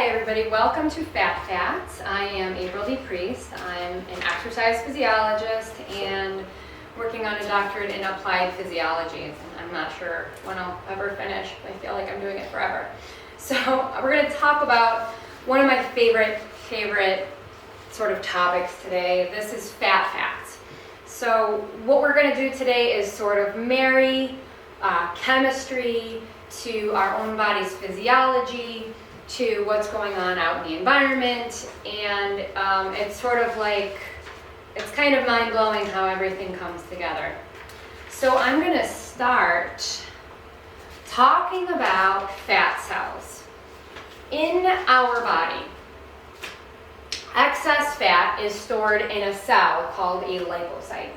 Hi everybody, welcome to Fat Facts. I am April D. Priest. I'm an exercise physiologist and working on a doctorate in applied physiology. And I'm not sure when I'll ever finish. I feel like I'm doing it forever. So we're going to talk about one of my favorite sort of topics today. This is fat facts. So what we're going to do today is sort of marry chemistry to our own body's physiology, to what's going on out in the environment, and it's sort of like, it's kind of mind-blowing how everything comes together. So I'm going to start talking about fat cells. In our body, excess fat is stored in a cell called a lipocyte,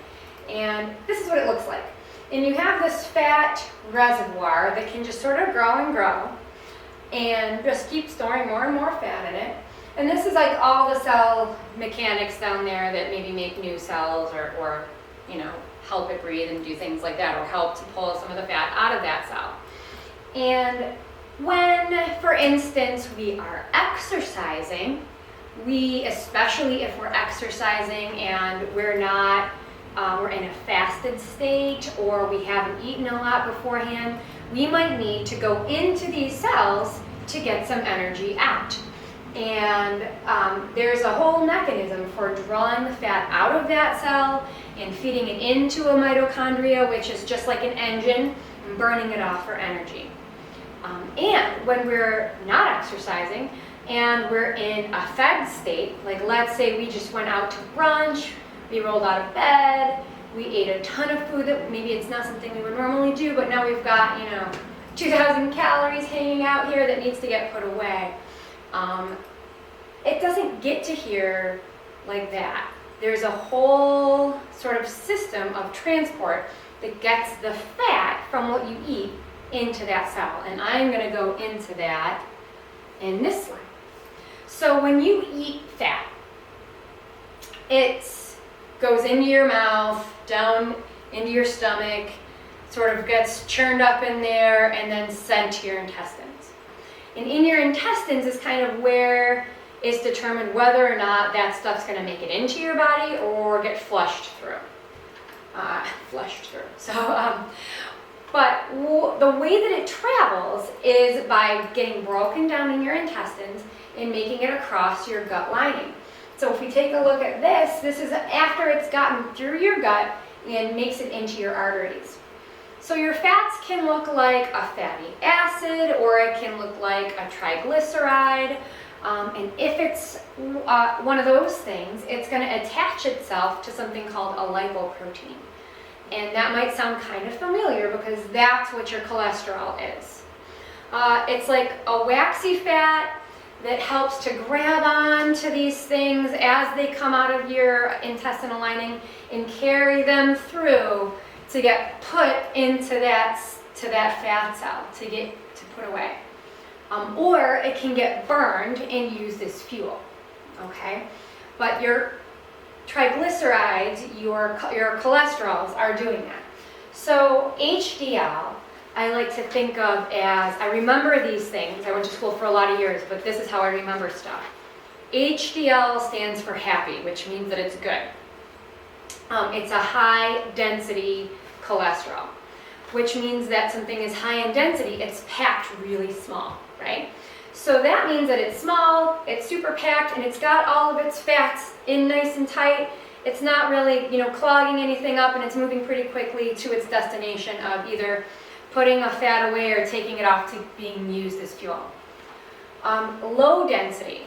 and this is what it looks like. And you have this fat reservoir that can just sort of grow and grow and just keep storing more and more fat in it. And this is like all the cell mechanics down there that maybe make new cells or you know, help it breathe and do things like that, or help to pull some of the fat out of that cell. And when, for instance, we are exercising, especially if we're exercising and we're not we're in a fasted state, or we haven't eaten a lot beforehand, we might need to go into these cells to get some energy out. And there's a whole mechanism for drawing the fat out of that cell and feeding it into a mitochondria, which is just like an engine, and burning it off for energy. And when we're not exercising and we're in a fed state, like let's say we just went out to brunch, we rolled out of bed, we ate a ton of food that maybe it's not something we would normally do, but now we've got, 2,000 calories hanging out here that needs to get put away. It doesn't get to here like that. There's a whole sort of system of transport that gets the fat from what you eat into that cell. And I'm going to go into that in this slide. So when you eat fat, it goes into your mouth, down into your stomach, sort of gets churned up in there, and then sent to your intestines. And in your intestines is kind of where it's determined whether or not that stuff's going to make it into your body or get flushed through. But the way that it travels is by getting broken down in your intestines and making it across your gut lining. So if we take a look at this is after it's gotten through your gut and makes it into your arteries. So your fats can look like a fatty acid, or it can look like a triglyceride. And if it's one of those things, it's going to attach itself to something called a lipoprotein. And that might sound kind of familiar because that's what your cholesterol is. It's like a waxy fat that helps to grab on to these things as they come out of your intestinal lining and carry them through to get put into that fat cell to put away. Or it can get burned and used as fuel, okay? But your triglycerides, your cholesterols are doing that. So HDL, I like to think of as, I remember these things, I went to school for a lot of years, but this is how I remember stuff. HDL stands for happy, which means that it's good. It's a high density cholesterol, which means that something is high in density, it's packed really small, right? So that means that it's small, it's super packed, and it's got all of its fats in nice and tight. It's not really, clogging anything up, and it's moving pretty quickly to its destination of either putting a fat away or taking it off to being used as fuel. Low density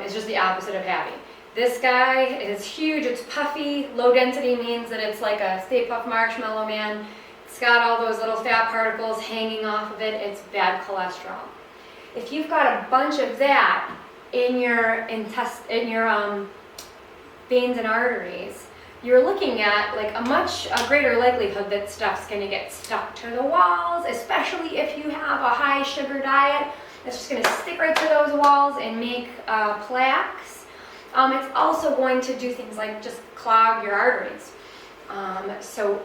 is just the opposite of happy. This guy is huge, it's puffy. Low density means that it's like a Stay Puft Marshmallow Man. It's got all those little fat particles hanging off of it. It's bad cholesterol. If you've got a bunch of that in your veins and arteries, you're looking at like a greater likelihood that stuff's going to get stuck to the walls, especially if you have a high sugar diet. It's just going to stick right to those walls and make plaques. It's also going to do things like just clog your arteries. So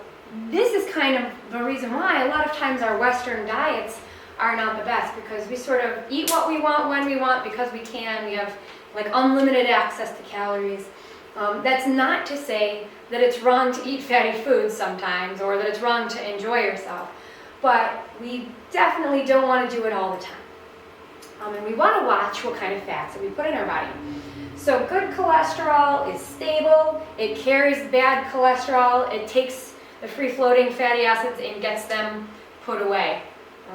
this is kind of the reason why a lot of times our Western diets are not the best because we sort of eat what we want when we want because we can. We have like unlimited access to calories. That's not to say that it's wrong to eat fatty foods sometimes or that it's wrong to enjoy yourself, but we definitely don't want to do it all the time. And we want to watch what kind of fats that we put in our body. So good cholesterol is stable, it carries bad cholesterol, it takes the free-floating fatty acids and gets them put away,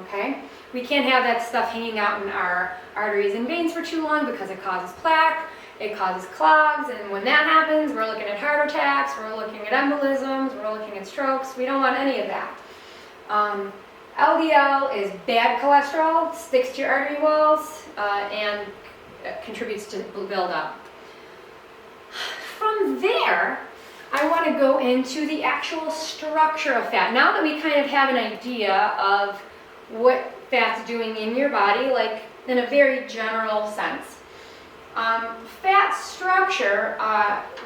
okay? We can't have that stuff hanging out in our arteries and veins for too long because it causes plaque, it causes clogs, and when that happens, we're looking at heart attacks, we're looking at embolisms, we're looking at strokes. We don't want any of that. LDL is bad cholesterol, sticks to your artery walls, and contributes to buildup. From there, I want to go into the actual structure of fat. Now that we kind of have an idea of what fat's doing in your body, like in a very general sense. Fat structure,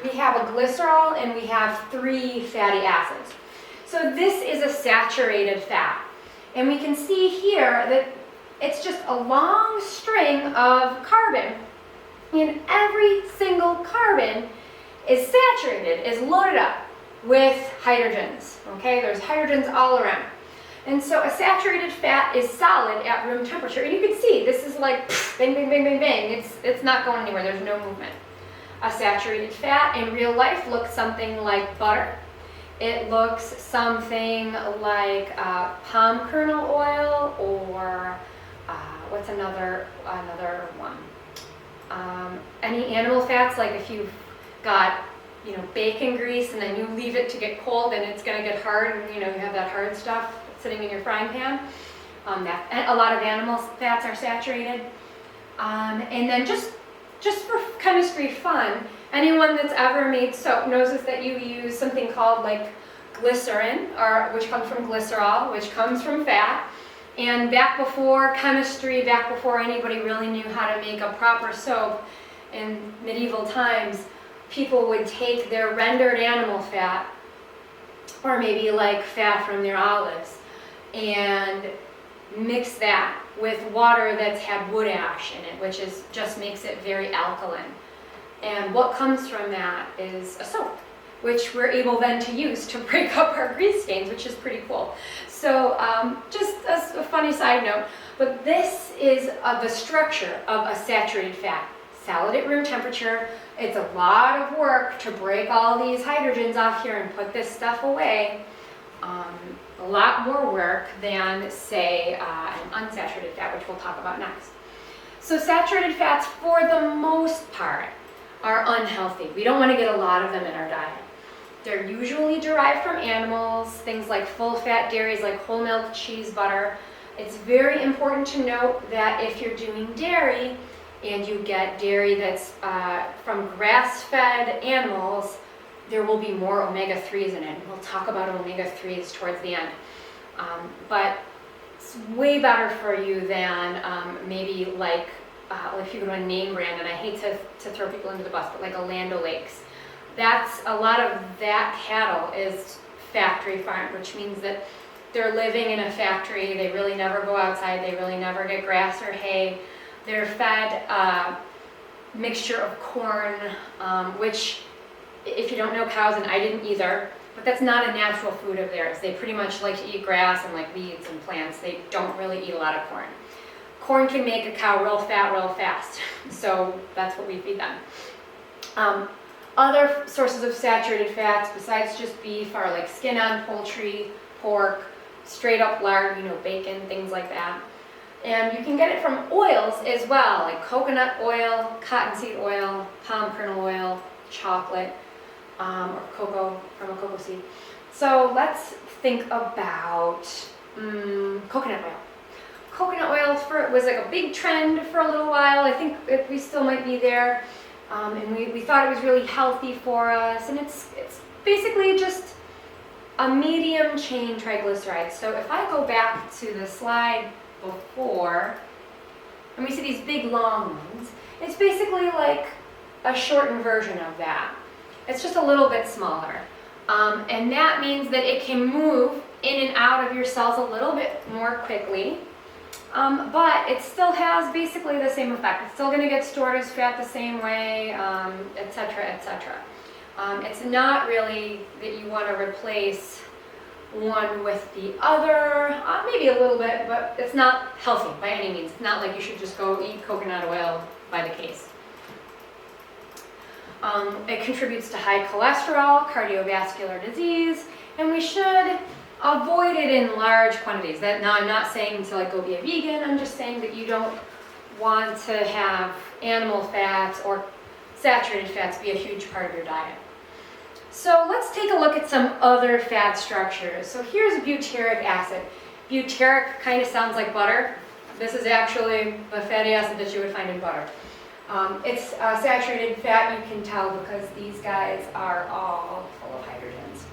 we have a glycerol and we have 3 fatty acids. So this is a saturated fat. And we can see here that it's just a long string of carbon. And every single carbon is saturated, is loaded up with hydrogens. Okay, there's hydrogens all around. And so a saturated fat is solid at room temperature. And you can see this is like bang, bang, bang, bang, bang. It's not going anywhere. There's no movement. A saturated fat in real life looks something like butter. It looks something like palm kernel oil, or what's another one? Any animal fats, like if you've got bacon grease and then you leave it to get cold and it's going to get hard, and you have that hard stuff sitting in your frying pan. A lot of animal fats are saturated. And then just for chemistry fun, anyone that's ever made soap knows that you use something called like glycerin, which comes from glycerol, which comes from fat. And back before chemistry, back before anybody really knew how to make a proper soap in medieval times, people would take their rendered animal fat, or maybe like fat from their olives, and mix that with water that's had wood ash in it, which just makes it very alkaline. And what comes from that is a soap, which we're able then to use to break up our grease stains, which is pretty cool. So just a funny side note, but this is the structure of a saturated fat. Solid at room temperature. It's a lot of work to break all these hydrogens off here and put this stuff away. A lot more work than, say, an unsaturated fat, which we'll talk about next. So saturated fats, for the most part, are unhealthy. We don't want to get a lot of them in our diet. They're usually derived from animals, things like full-fat dairies like whole milk, cheese, butter. It's very important to note that if you're doing dairy and you get dairy that's from grass-fed animals, there will be more omega-3s in it. We'll talk about omega-3s towards the end. But it's way better for you than maybe like if you go to a name brand, and I hate to throw people into the bus, but like a Land O'Lakes. That's a lot of that cattle is factory farmed, which means that they're living in a factory. They really never go outside. They really never get grass or hay. They're fed a mixture of corn, which, if you don't know cows, and I didn't either, but that's not a natural food of theirs. They pretty much like to eat grass and like weeds and plants. They don't really eat a lot of corn. Corn can make a cow real fat real fast, so that's what we feed them. Other sources of saturated fats besides just beef are like skin on poultry, pork, straight up lard, bacon, things like that. And you can get it from oils as well, like coconut oil, cottonseed oil, palm kernel oil, chocolate, or cocoa from a cocoa seed. So let's think about coconut oil. Coconut oil was like a big trend for a little while. I think we still might be there. And we thought it was really healthy for us. And it's basically just a medium chain triglyceride. So if I go back to the slide before, and we see these big long ones, it's basically like a shortened version of that. It's just a little bit smaller. And that means that it can move in and out of your cells a little bit more quickly. but it still has basically the same effect. It's still going to get stored as fat the same way, etc., etc. It's not really that you want to replace one with the other, maybe a little bit, but it's not healthy by any means. It's not like you should just go eat coconut oil by the case. It contributes to high cholesterol, cardiovascular disease, and we should avoid it in large quantities. Now I'm not saying to like go be a vegan, I'm just saying that you don't want to have animal fats or saturated fats be a huge part of your diet. So let's take a look at some other fat structures. So here's butyric acid. Butyric kind of sounds like butter. This is actually the fatty acid that you would find in butter. It's saturated fat, you can tell because these guys are all full of hydrogens.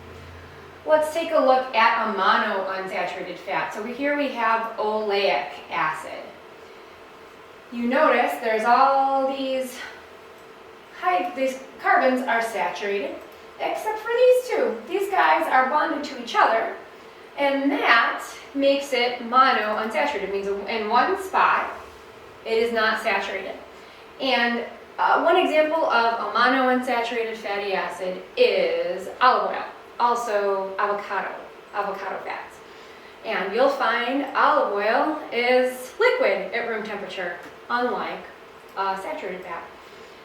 Let's take a look at a monounsaturated fat. So here we have oleic acid. You notice there's all these carbons are saturated, except for these two. These guys are bonded to each other, and that makes it monounsaturated. It means in one spot, it is not saturated. And one example of a monounsaturated fatty acid is olive oil, also avocado fats. And you'll find olive oil is liquid at room temperature, unlike saturated fat.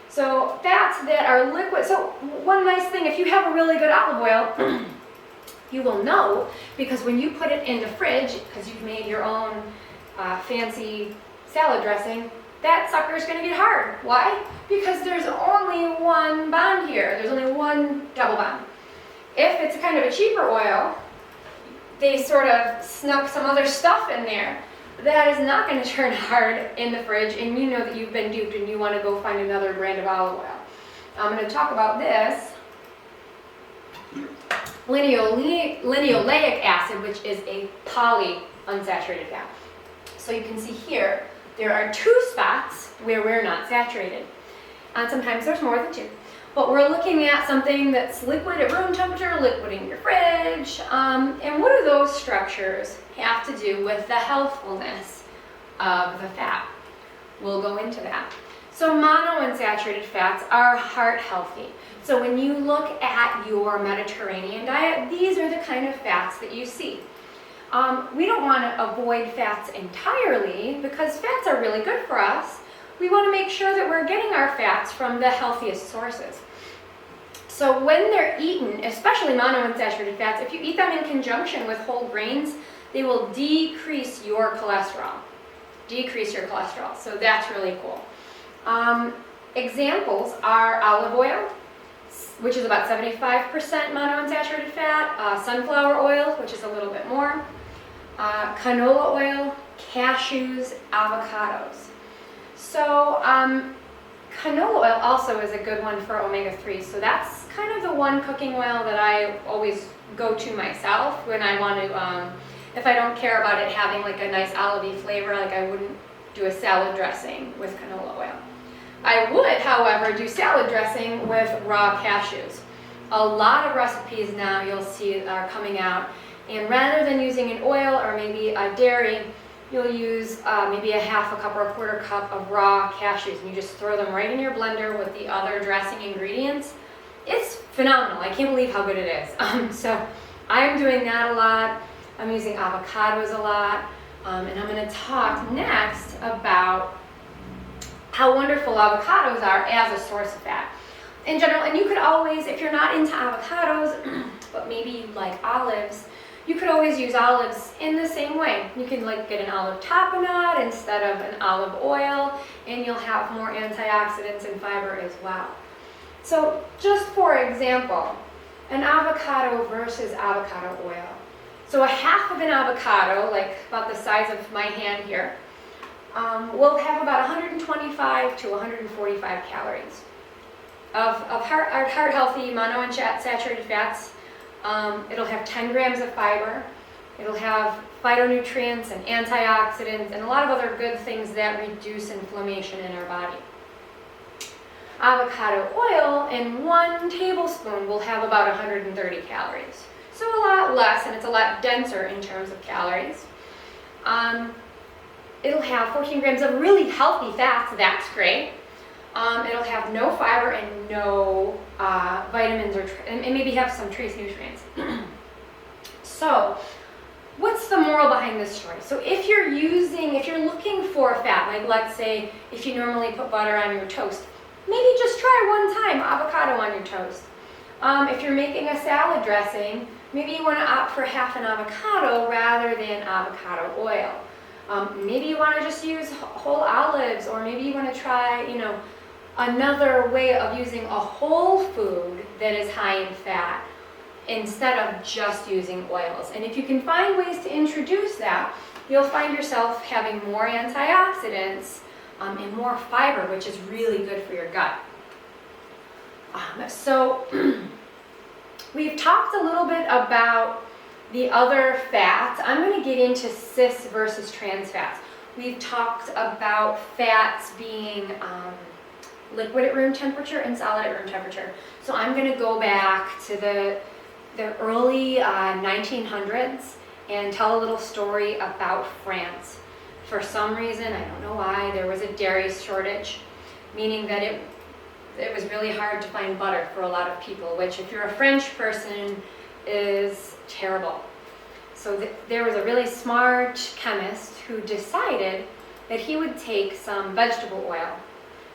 So fats that are liquid, so one nice thing, if you have a really good olive oil, you will know, because when you put it in the fridge, because you've made your own fancy salad dressing, that sucker is going to get hard. Why? Because there's only one bond here. There's only one double bond. If it's kind of a cheaper oil, they sort of snuck some other stuff in there. That is not going to turn hard in the fridge, and you know that you've been duped and you want to go find another brand of olive oil. I'm going to talk about this. Linoleic acid, which is a polyunsaturated fat. So you can see here, there are two spots where we're not saturated. And sometimes there's more than two. But we're looking at something that's liquid at room temperature, liquid in your fridge. And what do those structures have to do with the healthfulness of the fat? We'll go into that. So monounsaturated fats are heart healthy. So when you look at your Mediterranean diet, these are the kind of fats that you see. We don't want to avoid fats entirely because fats are really good for us. We want to make sure that we're getting our fats from the healthiest sources. So when they're eaten, especially monounsaturated fats, if you eat them in conjunction with whole grains, they will decrease your cholesterol. So that's really cool. Examples are olive oil, which is about 75% monounsaturated fat, sunflower oil, which is a little bit more, canola oil, cashews, avocados. So canola oil also is a good one for omega-3. So that's kind of the one cooking oil that I always go to myself when I want to, if I don't care about it having like a nice olivey flavor, like I wouldn't do a salad dressing with canola oil. I would, however, do salad dressing with raw cashews. A lot of recipes now you'll see are coming out, and rather than using an oil or maybe a dairy, you'll use maybe a half a cup or a quarter cup of raw cashews, and you just throw them right in your blender with the other dressing ingredients. It's phenomenal. I can't believe how good it is. So I'm doing that a lot. I'm using avocados a lot, and I'm going to talk next about how wonderful avocados are as a source of fat in general. And you could always, if you're not into avocados, but maybe you like olives, you could always use olives in the same way. You can like get an olive tapenade instead of an olive oil, and you'll have more antioxidants and fiber as well. So just for example, an avocado versus avocado oil. So a half of an avocado, like about the size of my hand here, will have about 125 to 145 calories of heart-healthy monounsaturated fats. It'll have 10 grams of fiber. It'll have phytonutrients and antioxidants and a lot of other good things that reduce inflammation in our body. Avocado oil in 1 tablespoon will have about 130 calories. So a lot less, and it's a lot denser in terms of calories. it'll have 14 grams of really healthy fats. That's great. It'll have no fiber and no vitamins and maybe have some trace nutrients. So, what's the moral behind this story? So if you're looking for fat, like let's say if you normally put butter on your toast, maybe just try one time avocado on your toast. If you're making a salad dressing, maybe you want to opt for half an avocado rather than avocado oil. Maybe you want to just use whole olives, or maybe you want to try, another way of using a whole food that is high in fat instead of just using oils. And if you can find ways to introduce that, you'll find yourself having more antioxidants and more fiber, which is really good for your gut. So we've talked a little bit about the other fats. I'm going to get into cis versus trans fats. We've talked about fats being liquid at room temperature and solid at room temperature. So I'm going to go back to the early 1900s and tell a little story about France. For some reason, I don't know why, there was a dairy shortage, meaning that it was really hard to find butter for a lot of people, which if you're a French person is terrible. So there was a really smart chemist who decided that he would take some vegetable oil,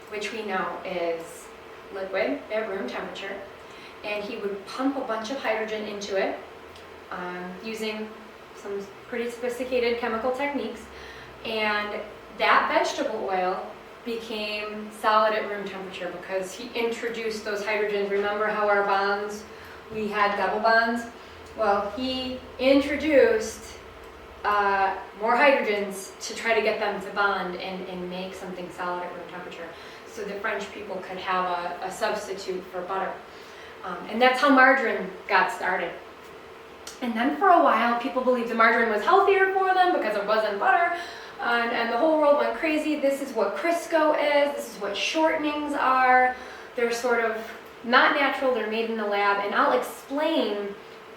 which we know is liquid at room temperature, and he would pump a bunch of hydrogen into it using some pretty sophisticated chemical techniques, and that vegetable oil became solid at room temperature because he introduced those hydrogens. Remember how our bonds, we had double bonds? Well, he introduced more hydrogens to try to get them to bond and make something solid at room temperature, so the French people could have a substitute for butter. And that's how margarine got started. And then for a while, people believed the margarine was healthier for them because it wasn't butter, and the whole world went crazy. This is what Crisco is, this is what shortenings are. They're sort of not natural, they're made in the lab, and I'll explain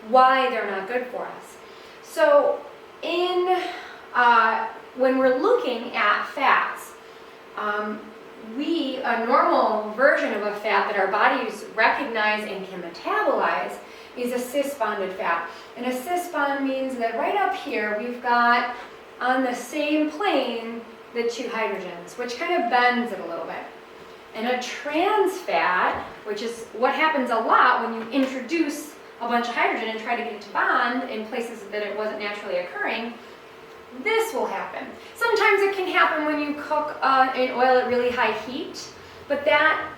why they're not good for us. So when we're looking at fats, a normal version of a fat that our bodies recognize and can metabolize is a cis-bonded fat. And a cis bond means that right up here we've got on the same plane the two hydrogens, which kind of bends it a little bit. And a trans fat, which is what happens a lot when you introduce a bunch of hydrogen and try to get it to bond in places that it wasn't naturally occurring, this will happen. Sometimes it can happen when you cook in oil at really high heat, but that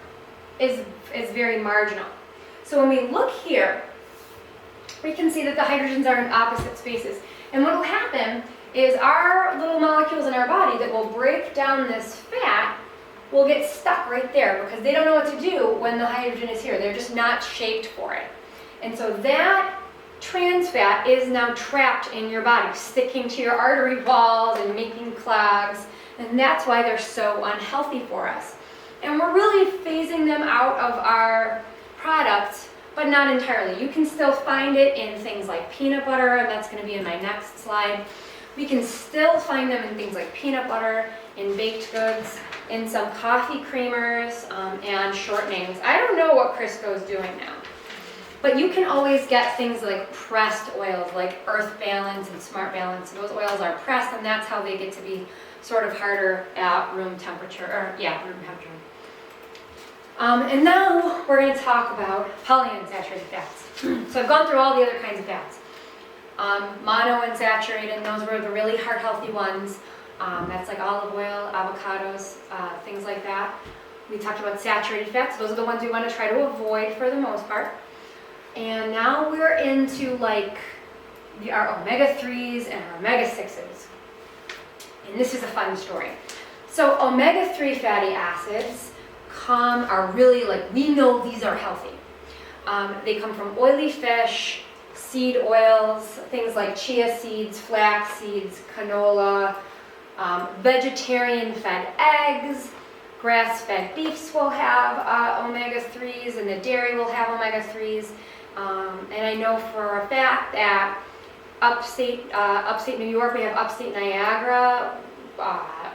is very marginal. So when we look here, we can see that the hydrogens are in opposite spaces. And what will happen is our little molecules in our body that will break down this fat will get stuck right there because they don't know what to do when the hydrogen is here. They're just not shaped for it. And so that trans fat is now trapped in your body, sticking to your artery walls and making clogs, and that's why they're so unhealthy for us. And we're really phasing them out of our products, but not entirely. You can still find it in things like peanut butter, and that's going to be in my next slide. We can still find them in things like peanut butter, in baked goods, in some coffee creamers, and shortenings. I don't know what Crisco is doing now. But you can always get things like pressed oils, like Earth Balance and Smart Balance. Those oils are pressed, and that's how they get to be sort of harder at room temperature, room temperature. And now we're going to talk about polyunsaturated fats. So I've gone through all the other kinds of fats. Monounsaturated, those were the really heart healthy ones. That's like olive oil, avocados, things like that. We talked about saturated fats. Those are the ones we want to try to avoid for the most part. And now we're into like our omega-3s and our omega-6s. And this is a fun story. So omega-3 fatty acids are really we know these are healthy. They come from oily fish, seed oils, things like chia seeds, flax seeds, canola, vegetarian-fed eggs, grass-fed beefs will have omega-3s, and the dairy will have omega-3s. And I know for a fact that upstate New York, we have upstate Niagara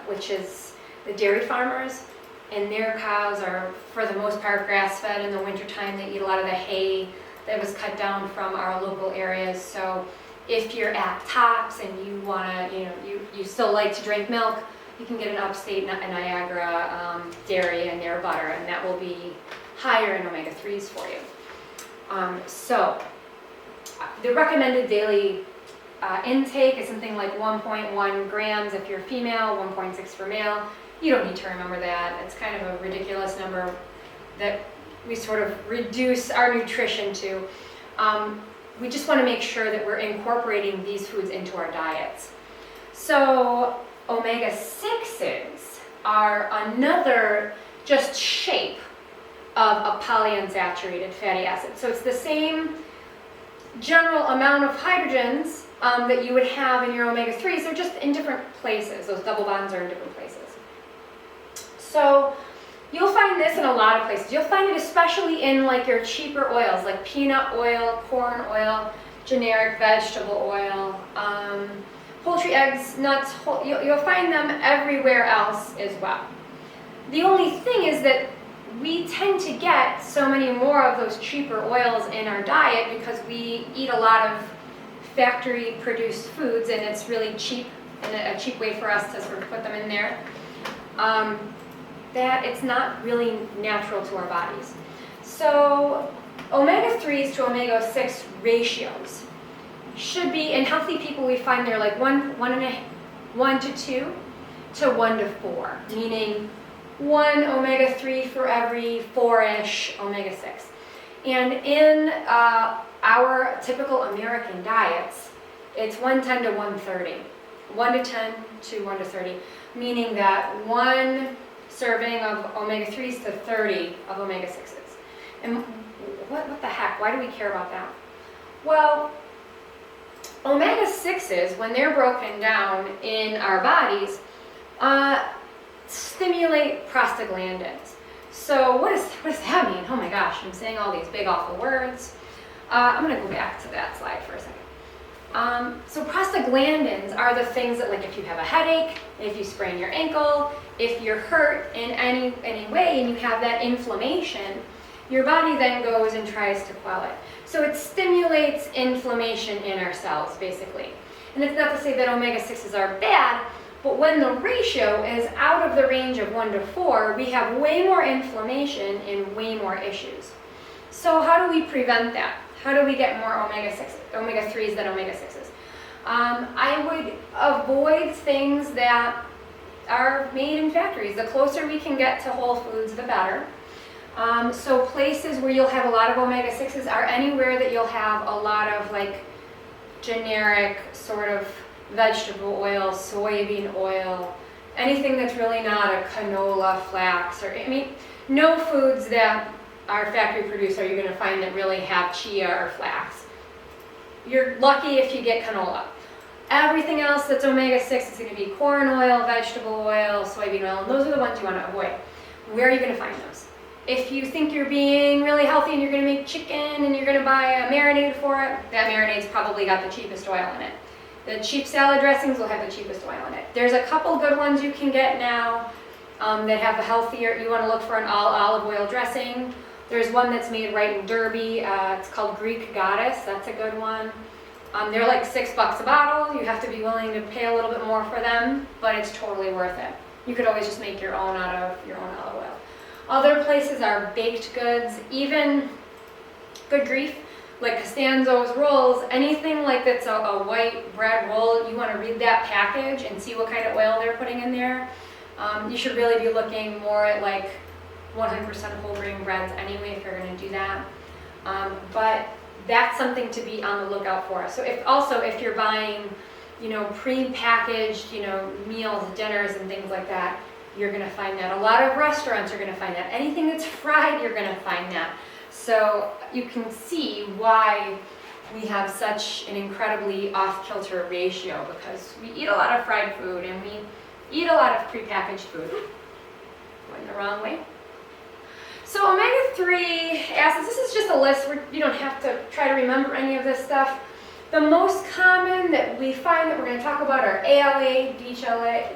which is the dairy farmers, and their cows are, for the most part, grass-fed. In the wintertime, they eat a lot of the hay that was cut down from our local areas. So if you're at Tops and you wanna, you still like to drink milk, you can get an upstate Niagara dairy and their butter, and that will be higher in omega-3s for you. So the recommended daily intake is something like 1.1 grams if you're female, 1.6 for male. You don't need to remember that. It's kind of a ridiculous number that we sort of reduce our nutrition to. We just want to make sure that we're incorporating these foods into our diets. So omega-6s are another just shape of a polyunsaturated fatty acid. So it's the same general amount of hydrogens that you would have in your omega-3s. They're just in different places. Those double bonds are in different places. So you'll find this in a lot of places. You'll find it especially in like your cheaper oils, like peanut oil, corn oil, generic vegetable oil, poultry, eggs, nuts. You'll find them everywhere else as well. The only thing is that we tend to get so many more of those cheaper oils in our diet because we eat a lot of factory produced foods, and it's really cheap and a cheap way for us to sort of put them in there. That it's not really natural to our bodies. So omega-3s to omega-6 ratios should be, in healthy people we find they're like 1 to 2 to 1 to 4, meaning 1 omega-3 for every 4-ish omega-6. And in our typical American diets, it's 110 to 130, 1 to 10 to 1 to 30, meaning that 1 serving of omega-3s to 30 of omega-6s. And what the heck? Why do we care about that? Well, omega-6s, when they're broken down in our bodies, stimulate prostaglandins. So what does that mean? Oh my gosh, I'm saying all these big awful words. I'm going to go back to that slide for a second. So prostaglandins are the things that, like, if you have a headache, if you sprain your ankle, if you're hurt in any way and you have that inflammation, your body then goes and tries to quell it. So it stimulates inflammation in our cells, basically. And it's not to say that omega-6s are bad, but when the ratio is out of the range of 1 to 4, we have way more inflammation and way more issues. So how do we prevent that? How do we get more omega-3s than omega-6s? I would avoid things that are made in factories. The closer we can get to whole foods, the better. So places where you'll have a lot of omega-6s are anywhere that you'll have a lot of like generic sort of vegetable oil, soybean oil, anything that's really not a canola, flax, or no foods that are factory produced are you going to find that really have chia or flax. You're lucky if you get canola. Everything else that's omega-6 is going to be corn oil, vegetable oil, soybean oil, and those are the ones you want to avoid. Where are you going to find those? If you think you're being really healthy and you're going to make chicken and you're going to buy a marinade for it, that marinade's probably got the cheapest oil in it. The cheap salad dressings will have the cheapest oil in it. There's a couple good ones you can get now that have a healthier, you want to look for an all olive oil dressing. There's one that's made right in Derby. It's called Greek Goddess. That's a good one. They're like $6 a bottle. You have to be willing to pay a little bit more for them, but it's totally worth it. You could always just make your own out of your own olive oil. Other places are baked goods, even good grief, like Costanzo's rolls, anything like that's a white bread roll, you want to read that package and see what kind of oil they're putting in there. You should really be looking more at like 100% whole grain breads anyway if you're going to do that. But that's something to be on the lookout for. So if you're buying, pre-packaged, meals, dinners and things like that, you're going to find that. A lot of restaurants are going to find that. Anything that's fried, you're going to find that. So you can see why we have such an incredibly off-kilter ratio, because we eat a lot of fried food and we eat a lot of prepackaged food. Going the wrong way. So omega-3 acids, this is just a list where you don't have to try to remember any of this stuff. The most common that we find that we're going to talk about are ALA, DHA,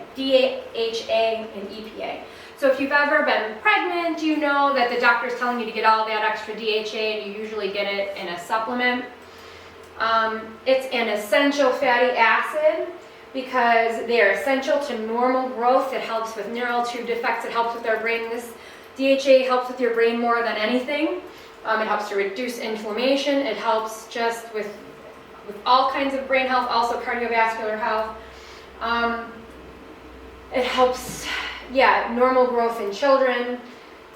and EPA. So if you've ever been pregnant, you know that the doctor's telling you to get all that extra DHA, and you usually get it in a supplement. It's an essential fatty acid because they are essential to normal growth. It helps with neural tube defects. It helps with our brain. This DHA helps with your brain more than anything. It helps to reduce inflammation. It helps just with all kinds of brain health, also cardiovascular health. It helps, normal growth in children.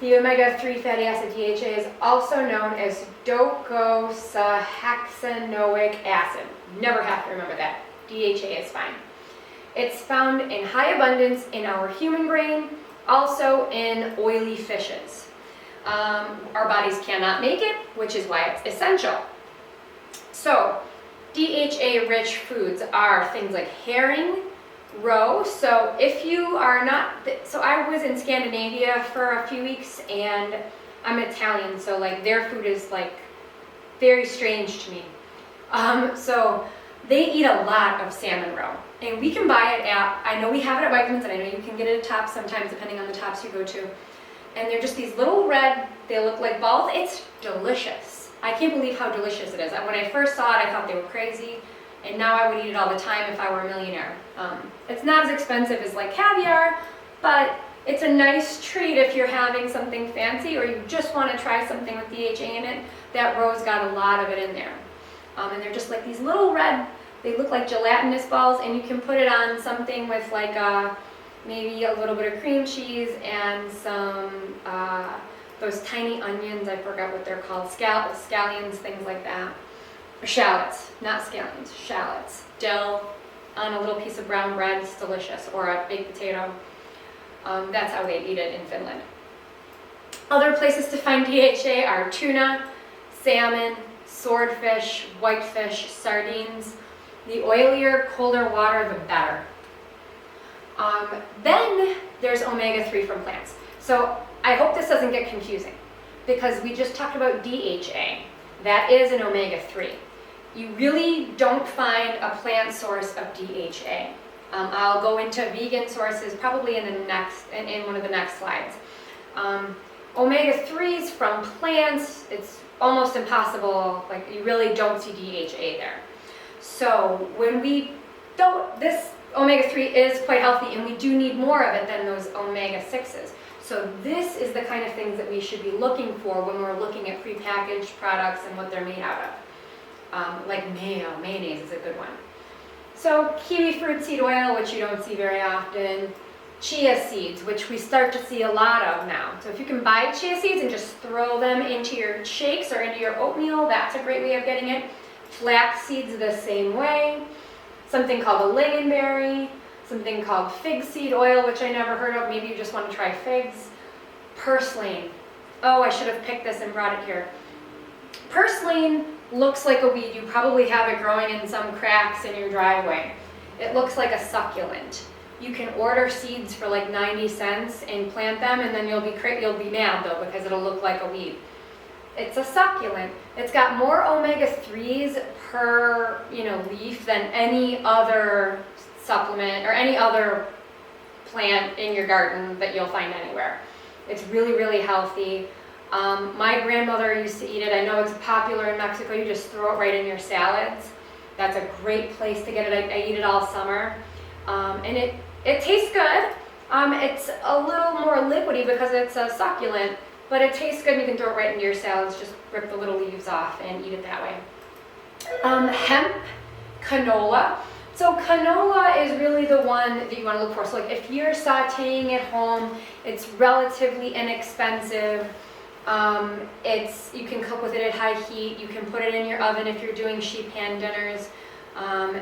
The omega-3 fatty acid DHA is also known as docosahexaenoic acid. Never have to remember that. DHA is fine. It's found in high abundance in our human brain, also in oily fishes. Our bodies cannot make it, which is why it's essential. So, DHA-rich foods are things like herring, roe. So if you are not, so I was in Scandinavia for a few weeks, and I'm Italian, so like their food is like very strange to me. So they eat a lot of salmon roe, and we can buy it at, I know we have it at Wegmans, and I know you can get it at Tops sometimes depending on the Tops you go to. And they're just these little red, they look like balls. It's delicious. I can't believe how delicious it is. When I first saw it, I thought they were crazy, and now I would eat it all the time if I were a millionaire. It's not as expensive as like caviar, but it's a nice treat if you're having something fancy or you just want to try something with DHA in it. That roe's got a lot of it in there. And they're just like these little red, they look like gelatinous balls, and you can put it on something with like maybe a little bit of cream cheese and some those tiny onions, I forgot what they're called, scallions, things like that. Or shallots, not scallions, shallots. Dill on a little piece of brown bread, it's delicious, or a baked potato. That's how they eat it in Finland. Other places to find DHA are tuna, salmon, swordfish, whitefish, sardines. The oilier, colder water, the better. Then there's omega-3 from plants. So I hope this doesn't get confusing, because we just talked about DHA. That is an omega-3. You really don't find a plant source of DHA. I'll go into vegan sources probably in one of the next slides. Omega-3s from plants, it's almost impossible, like you really don't see DHA there. So when this omega-3 is quite healthy, and we do need more of it than those omega-6s. So this is the kind of things that we should be looking for when we're looking at prepackaged products and what they're made out of. Like mayonnaise is a good one. So kiwi fruit seed oil, which you don't see very often. Chia seeds, which we start to see a lot of now. So if you can buy chia seeds and just throw them into your shakes or into your oatmeal, that's a great way of getting it. Flax seeds the same way. Something called a lingonberry. Something called fig seed oil, which I never heard of. Maybe you just want to try figs. Purslane. Oh, I should have picked this and brought it here. Purslane looks like a weed. You probably have it growing in some cracks in your driveway. It looks like a succulent. You can order seeds for like 90 cents and plant them, and then you'll be mad though, because it'll look like a weed. It's a succulent. It's got more omega-3s per leaf than any other supplement or any other plant in your garden that you'll find anywhere. It's really, really healthy. My grandmother used to eat it. I know it's popular in Mexico. You just throw it right in your salads. That's a great place to get it. I eat it all summer. And it tastes good. It's a little more liquidy because it's a succulent, but it tastes good, and you can throw it right into your salads. Just rip the little leaves off and eat it that way. Hemp, canola. So canola is really the one that you want to look for. So like if you're sauteing at home, it's relatively inexpensive. You can cook with it at high heat. You can put it in your oven if you're doing sheet pan dinners.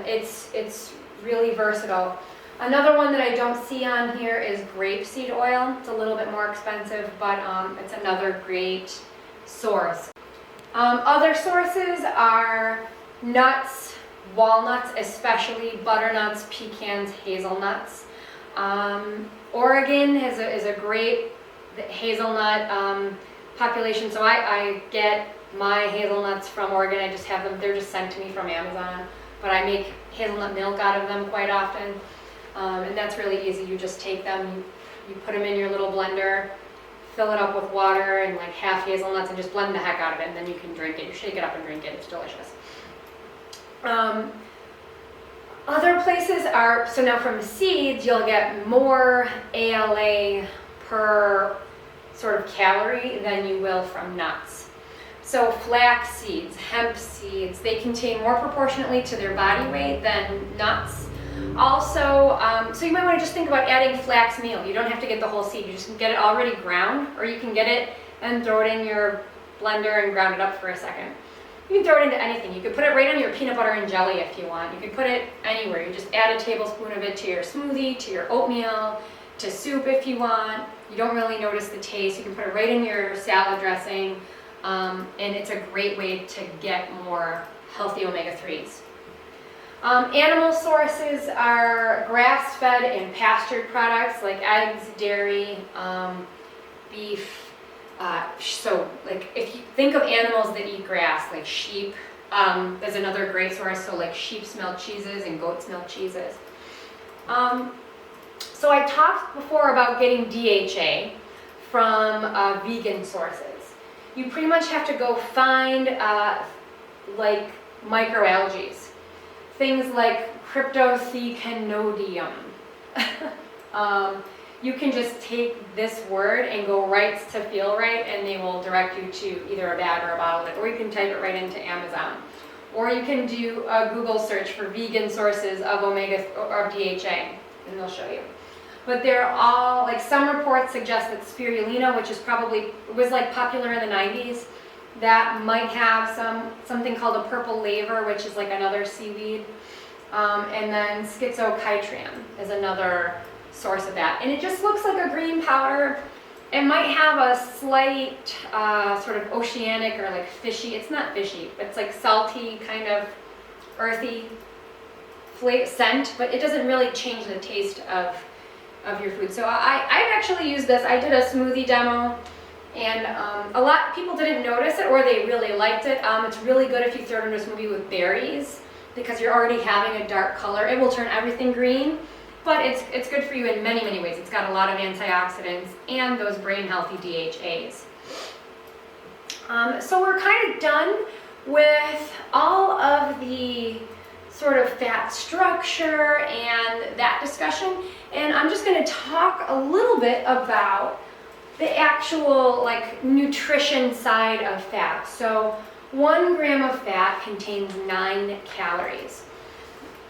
It's really versatile. Another one that I don't see on here is grapeseed oil. It's a little bit more expensive, but it's another great source. Other sources are nuts, walnuts, especially butternuts, pecans, hazelnuts. Oregon is a great hazelnut population, so I get my hazelnuts from Oregon. I just have them, they're just sent to me from Amazon, but I make hazelnut milk out of them quite often. And that's really easy. You just take them, you put them in your little blender, fill it up with water and like half hazelnuts and just blend the heck out of it, and then you can drink it. You shake it up and drink it. It's delicious. Other places are, so now from seeds, you'll get more ALA per sort of calorie than you will from nuts. So flax seeds, hemp seeds, they contain more proportionately to their body weight than nuts. Also, so you might want to just think about adding flax meal. You don't have to get the whole seed. You just can get it already ground, or you can get it and throw it in your blender and ground it up for a second. You can throw it into anything. You could put it right on your peanut butter and jelly if you want. You could put it anywhere. You just add a tablespoon of it to your smoothie, to your oatmeal, to soup if you want. You don't really notice the taste. You can put it right in your salad dressing, and it's a great way to get more healthy omega-3s. Animal sources are grass-fed and pastured products like eggs, dairy, beef. So like if you think of animals that eat grass, like sheep, there's another great source, so like sheep's milk cheeses and goat's milk cheeses. So I talked before about getting DHA from vegan sources. You pretty much have to go find like microalgae, things like Cryptothecanoideum. You can just take this word and go right to Feel Right, and they will direct you to either a bag or a bottle of it, or you can type it right into Amazon. Or you can do a Google search for vegan sources of omega or DHA, and they'll show you. But they're all, like some reports suggest that spirulina, which is probably, was like popular in the 90s, that might have something called a purple laver, which is like another seaweed. And then schizochitran is another source of that. And it just looks like a green powder. It might have a slight sort of oceanic or like fishy, it's not fishy, but it's like salty, kind of earthy scent, but it doesn't really change the taste of your food. So I've actually used this. I did a smoothie demo, and a lot of people didn't notice it, or they really liked it. It's really good if you throw it in a smoothie with berries, because you're already having a dark color. It will turn everything green, but it's good for you in many, many ways. It's got a lot of antioxidants and those brain healthy DHAs. So we're kind of done with all of the sort of fat structure and that discussion, and I'm just going to talk a little bit about the actual like nutrition side of fat. So 1 gram of fat contains 9 calories.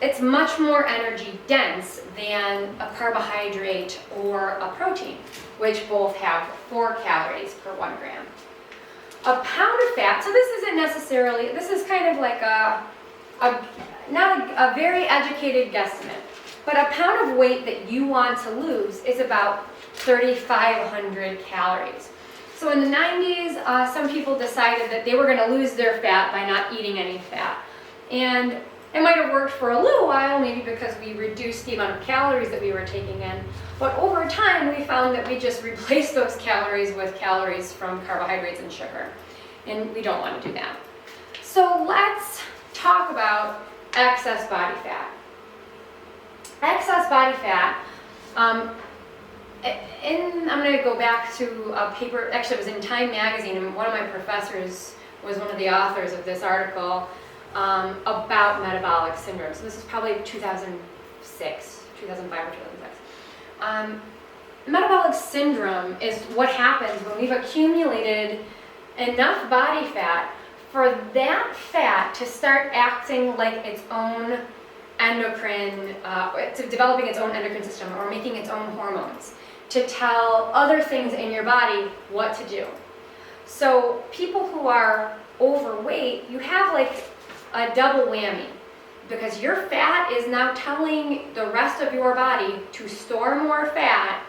It's much more energy dense than a carbohydrate or a protein, which both have 4 calories per 1 gram. A pound of fat, so this isn't necessarily, this is kind of like not a very educated guesstimate, but a pound of weight that you want to lose is about 3,500 calories. So in the 90s, some people decided that they were going to lose their fat by not eating any fat. And it might have worked for a little while, maybe because we reduced the amount of calories that we were taking in. But over time, we found that we just replaced those calories with calories from carbohydrates and sugar. And we don't want to do that. So let's talk about excess body fat. Excess body fat, I'm going to go back to a paper, actually it was in Time magazine, and one of my professors was one of the authors of this article about metabolic syndrome. So this is probably 2006, 2005 or 2006. Metabolic syndrome is what happens when we've accumulated enough body fat for that fat to start acting like its own endocrine, to developing its own endocrine system or making its own hormones to tell other things in your body what to do. So people who are overweight, you have like a double whammy, because your fat is now telling the rest of your body to store more fat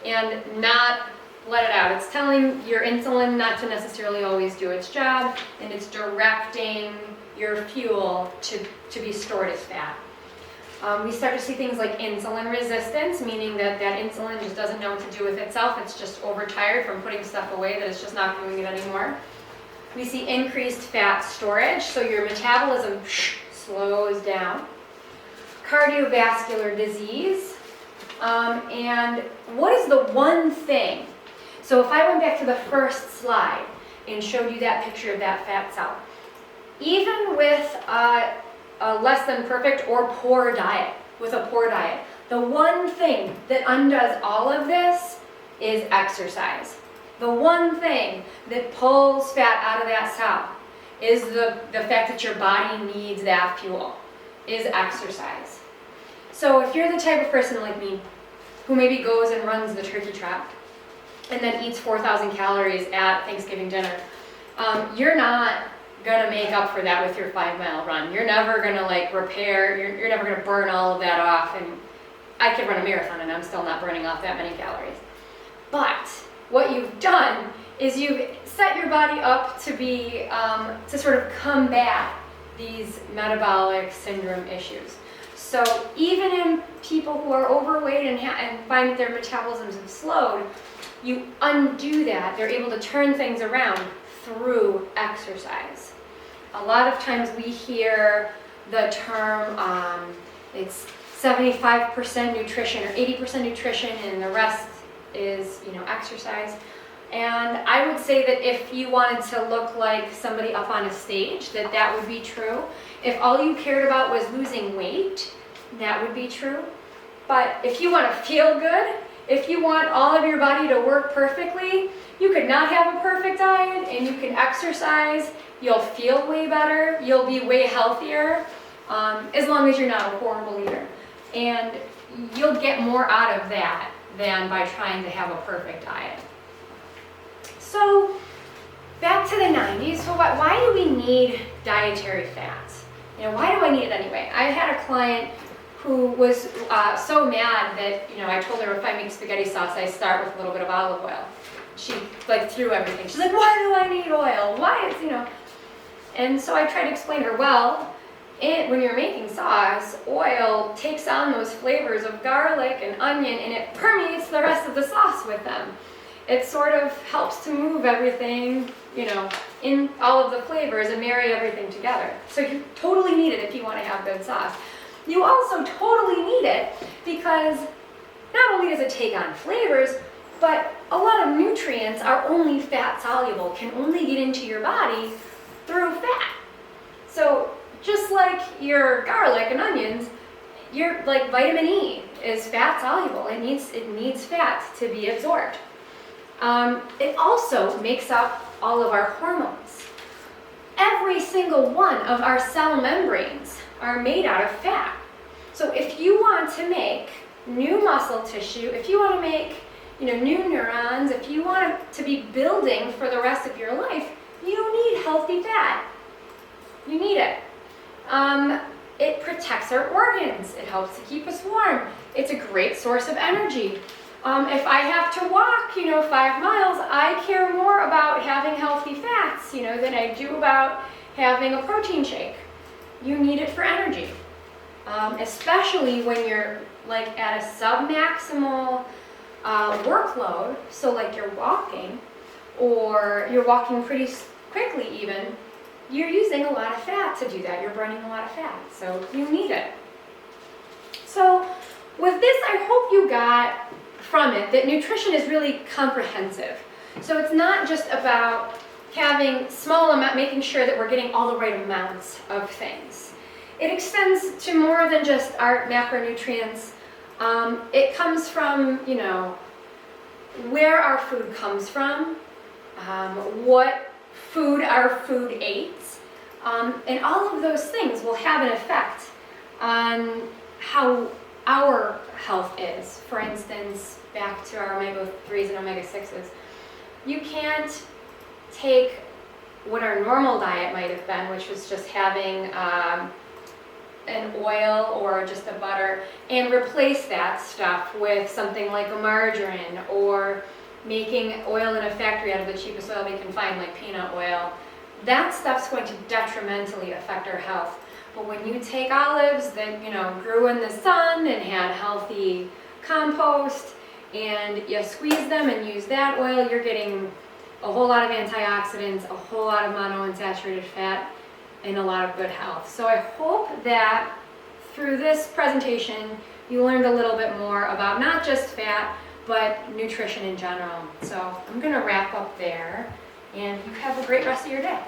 and not let it out. It's telling your insulin not to necessarily always do its job, and it's directing your fuel to be stored as fat. We start to see things like insulin resistance, meaning that insulin just doesn't know what to do with itself. It's just overtired from putting stuff away, that it's just not doing it anymore. We see increased fat storage, so your metabolism slows down. Cardiovascular disease. And what is the one thing? So if I went back to the first slide and showed you that picture of that fat cell, even with a less than perfect or poor diet, the one thing that undoes all of this is exercise. The one thing that pulls fat out of that cell is the fact that your body needs that fuel, is exercise. So if you're the type of person like me who maybe goes and runs the turkey trot and then eats 4,000 calories at Thanksgiving dinner, you're not gonna make up for that with your 5-mile run. You're never gonna you're never gonna burn all of that off. And I could run a marathon and I'm still not burning off that many calories. But what you've done is you've set your body up to be, to sort of combat these metabolic syndrome issues. So even in people who are overweight and find that their metabolisms have slowed, you undo that. They're able to turn things around through exercise. A lot of times we hear the term, it's 75% nutrition or 80% nutrition and the rest is, exercise. And I would say that if you wanted to look like somebody up on a stage, that would be true. If all you cared about was losing weight, that would be true. But if you want to feel good, if you want all of your body to work perfectly, you could not have a perfect diet and you can exercise, you'll feel way better, you'll be way healthier, as long as you're not a horrible eater. And you'll get more out of that than by trying to have a perfect diet. So back to the 90s, so why do we need dietary fats? Why do I need it anyway? I had a client who was so mad that, I told her if I make spaghetti sauce, I start with a little bit of olive oil. She threw everything. She's like, why do I need oil? Why is, And so I tried to explain to her, well, when you're making sauce, oil takes on those flavors of garlic and onion and it permeates the rest of the sauce with them. It sort of helps to move everything, in all of the flavors and marry everything together. So you totally need it if you want to have good sauce. You also totally need it because not only does it take on flavors, but a lot of nutrients are only fat soluble, can only get into your body through fat. So just like your garlic and onions, your vitamin E is fat soluble. It needs fat to be absorbed. It also makes up all of our hormones. Every single one of our cell membranes are made out of fat. So if you want to make new muscle tissue, if you want to make new neurons, if you want to be building for the rest of your life, you need healthy fat. You need it. It protects our organs. It helps to keep us warm. It's a great source of energy. If I have to walk, 5 miles, I care more about having healthy fats, than I do about having a protein shake. You need it for energy, especially when you're at a sub-maximal workload. So you're walking, or you're walking pretty quickly even. You're using a lot of fat to do that. You're burning a lot of fat, so you need it. So with this, I hope you got from it that nutrition is really comprehensive. So it's not just about having small amount, making sure that we're getting all the right amounts of things. It extends to more than just our macronutrients. It comes from, where our food comes from, what food our food ate, and all of those things will have an effect on how our health is. For instance, back to our omega-3s and omega-6s, you can't take what our normal diet might have been, which was just having an oil or just a butter, and replace that stuff with something like a margarine or making oil in a factory out of the cheapest oil we can find, like peanut oil. That stuff's going to detrimentally affect our health. But when you take olives that grew in the sun and had healthy compost, and you squeeze them and use that oil, you're getting a whole lot of antioxidants, a whole lot of monounsaturated fat, and a lot of good health. So I hope that through this presentation, you learned a little bit more about not just fat, but nutrition in general. So I'm gonna wrap up there, and you have a great rest of your day.